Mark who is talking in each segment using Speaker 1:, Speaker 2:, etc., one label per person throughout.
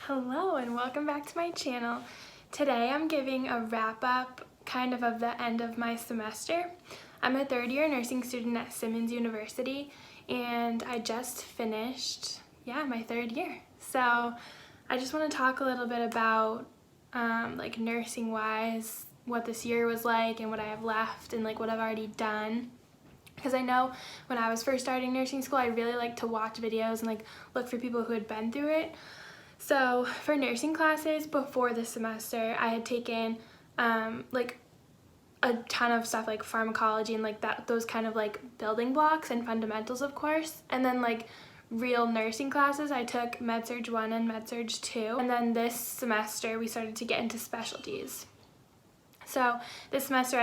Speaker 1: Hello and welcome back to my channel. Today I'm giving a wrap-up kind of the end of my semester. I'm a third-year nursing student at Simmons University and I just finished, my third year. So I just want to talk a little bit about like nursing-wise, what this year was like and what I have left and like what I've already done. Because I know when I was first starting nursing school, I really liked to watch videos and like look for people who had been through it. So for nursing classes before this semester, I had taken like a ton of stuff like pharmacology and like those kind of like building blocks and fundamentals, of course. And then like real nursing classes, I took Med-Surg 1 and Med-Surg 2. And then this semester we started to get into specialties. So this semester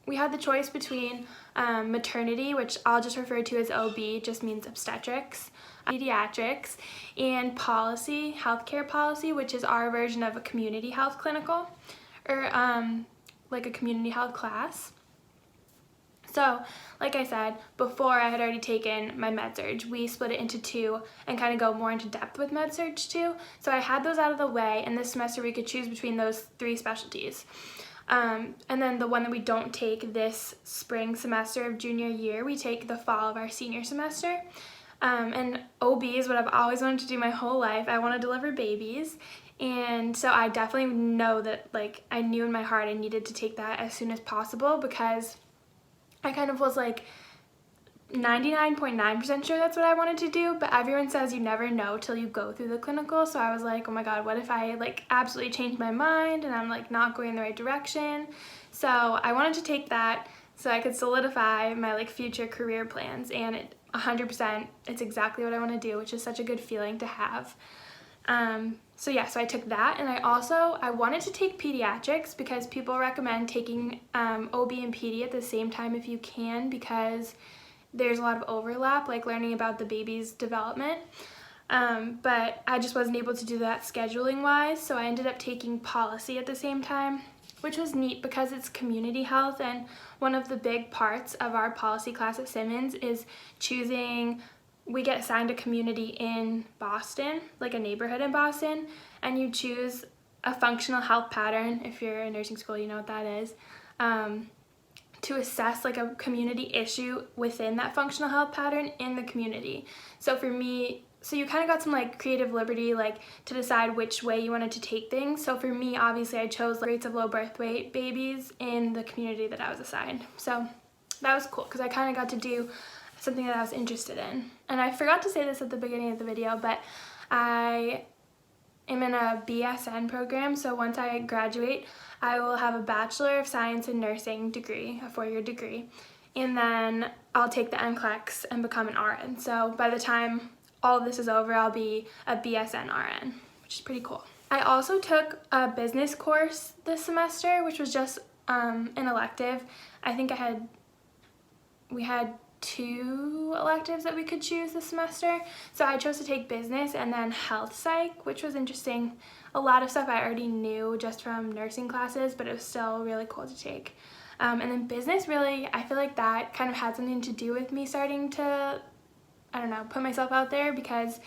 Speaker 1: we had the choice between maternity, which I'll just refer to as OB, just means obstetrics, pediatrics, and policy, healthcare policy, which is our version of a community health clinical, or like a community health class. So, like I said, before I had already taken my Med-Surg. We split it into two and kind of go more into depth with Med-Surg 2. So I had those out of the way, and this semester we could choose between those three specialties. And then the one that we don't take this spring semester of junior year, we take the fall of our senior semester. And OB is what I've always wanted to do my whole life. I want to deliver babies. And so I definitely know that, like, I knew in my heart I needed to take that as soon as possible, because I kind of was like 99.9% sure that's what I wanted to do, but everyone says you never know till you go through the clinical. So I was like, oh my god, what if I like absolutely change my mind and I'm like not going in the right direction? So I wanted to take that so I could solidify my like future career plans, and 100% it's exactly what I want to do, which is such a good feeling to have. So I took that, and I wanted to take pediatrics because people recommend taking OB and pedi at the same time if you can, because there's a lot of overlap, like learning about the baby's development. But I just wasn't able to do that scheduling wise, so I ended up taking policy at the same time, which was neat because it's community health, and one of the big parts of our policy class at Simmons is we get assigned a community in Boston, like a neighborhood in Boston, and you choose a functional health pattern. If you're in nursing school, you know what that is. To assess like a community issue within that functional health pattern in the community. So for me, you kind of got some like creative liberty like to decide which way you wanted to take things. So for me, obviously I chose rates of low birth weight babies in the community that I was assigned. So that was cool because I kind of got to do something that I was interested in. And I forgot to say this at the beginning of the video, but I am in a BSN program, so once I graduate, I will have a Bachelor of Science in Nursing degree, a 4-year degree, and then I'll take the NCLEX and become an RN. So by the time all of this is over, I'll be a BSN RN, which is pretty cool. I also took a business course this semester, which was just an elective. I think we had 2 electives that we could choose this semester. So I chose to take business and then health psych, which was interesting. A lot of stuff I already knew just from nursing classes, but it was still really cool to take. And then business, really, I feel like that kind of had something to do with me starting to, put myself out there, because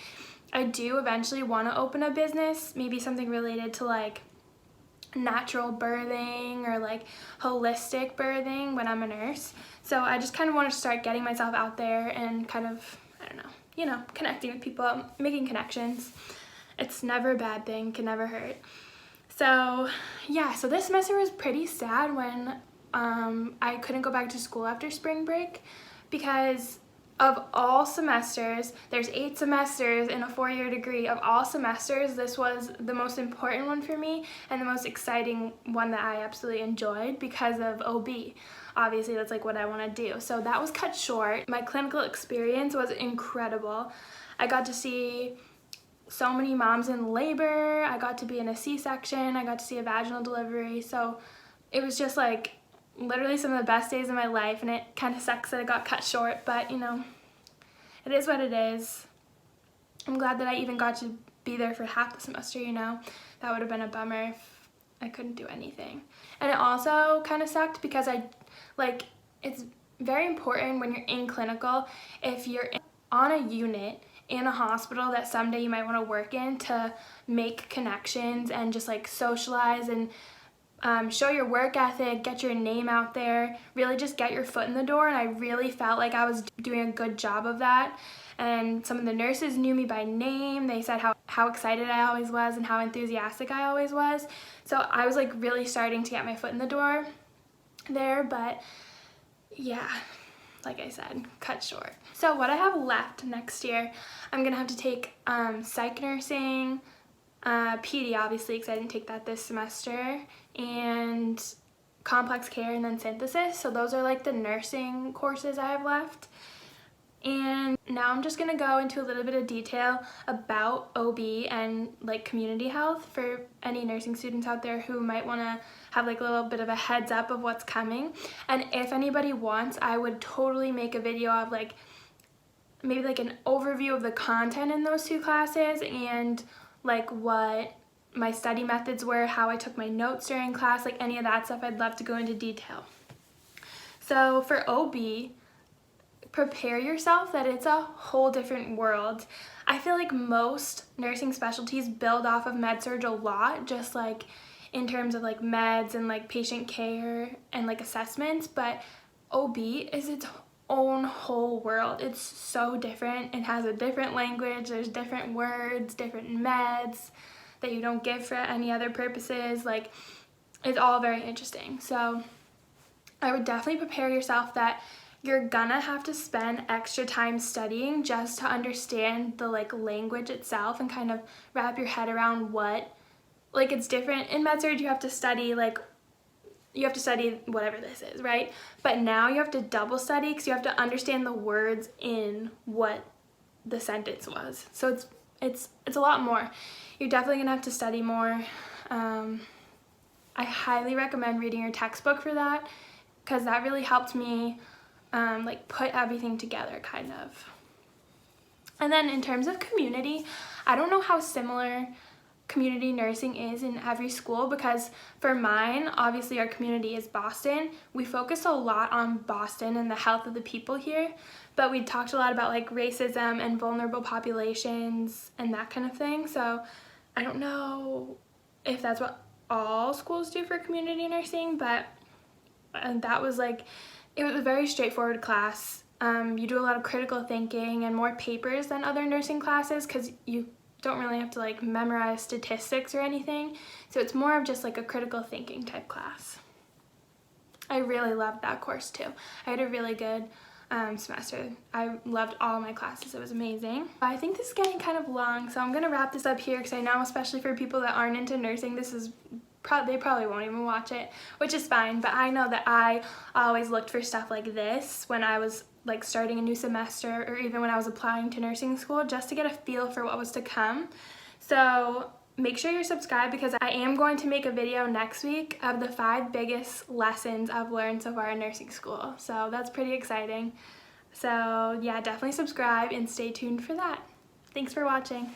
Speaker 1: I do eventually want to open a business, maybe something related to like natural birthing or like holistic birthing when I'm a nurse. So I just kind of want to start getting myself out there and kind of, connecting with people, making connections. It's never a bad thing, can never hurt. So so this semester was pretty sad when I couldn't go back to school after spring break, because of all semesters, there's 8 semesters in a 4-year degree. Of all semesters, this was the most important one for me and the most exciting one that I absolutely enjoyed because of OB. Obviously, that's like what I want to do. So that was cut short. My clinical experience was incredible. I got to see so many moms in labor. I got to be in a C-section. I got to see a vaginal delivery. So it was just like literally some of the best days of my life, and it kind of sucks that it got cut short, but it is what it is. I'm glad that I even got to be there for half the semester, That would have been a bummer if I couldn't do anything. And it also kind of sucked because it's very important when you're in clinical, if you're on a unit in a hospital that someday you might want to work in, to make connections and just like socialize and show your work ethic, get your name out there, really just get your foot in the door. And I really felt like I was doing a good job of that. And some of the nurses knew me by name. They said how excited I always was and how enthusiastic I always was. So I was like really starting to get my foot in the door there, but yeah, like I said, cut short. So what I have left next year, I'm gonna have to take psych nursing, PD obviously because I didn't take that this semester, and complex care, and then synthesis. So those are like the nursing courses I have left. And now I'm just gonna go into a little bit of detail about OB and like community health for any nursing students out there who might wanna have like a little bit of a heads up of what's coming. And if anybody wants, I would totally make a video of like maybe like an overview of the content in those two classes and like what my study methods were, how I took my notes during class, like any of that stuff. I'd love to go into detail. So for OB, prepare yourself that it's a whole different world. I feel like most nursing specialties build off of med-surg a lot, just like in terms of like meds and like patient care and like assessments, but OB is its own whole world. It's so different. It has a different language, there's different words, different meds that you don't give for any other purposes. Like, it's all very interesting. So I would definitely prepare yourself that you're gonna have to spend extra time studying just to understand the like language itself and kind of wrap your head around what, like, it's different. In med-surg you have to study like, you have to study whatever this is, right? But now you have to double study because you have to understand the words in what the sentence was. So it's a lot more. You're definitely gonna have to study more. I highly recommend reading your textbook for that because that really helped me like put everything together kind of. And then in terms of community, I don't know how similar community nursing is in every school, because for mine, obviously our community is Boston. We focus a lot on Boston and the health of the people here, but we talked a lot about like racism and vulnerable populations and that kind of thing. So I don't know if that's what all schools do for community nursing, but that was like, it was a very straightforward class. You do a lot of critical thinking and more papers than other nursing classes because you don't really have to like memorize statistics or anything. So it's more of just like a critical thinking type class. I really loved that course too. I had a really good semester. I loved all my classes. It was amazing. I think this is getting kind of long, so I'm gonna wrap this up here because I know, especially for people that aren't into nursing, this is they probably won't even watch it, which is fine, but I know that I always looked for stuff like this when I was like starting a new semester, or even when I was applying to nursing school, just to get a feel for what was to come. So make sure you're subscribed because I am going to make a video next week of the 5 biggest lessons I've learned so far in nursing school. So that's pretty exciting. So yeah, definitely subscribe and stay tuned for that. Thanks for watching.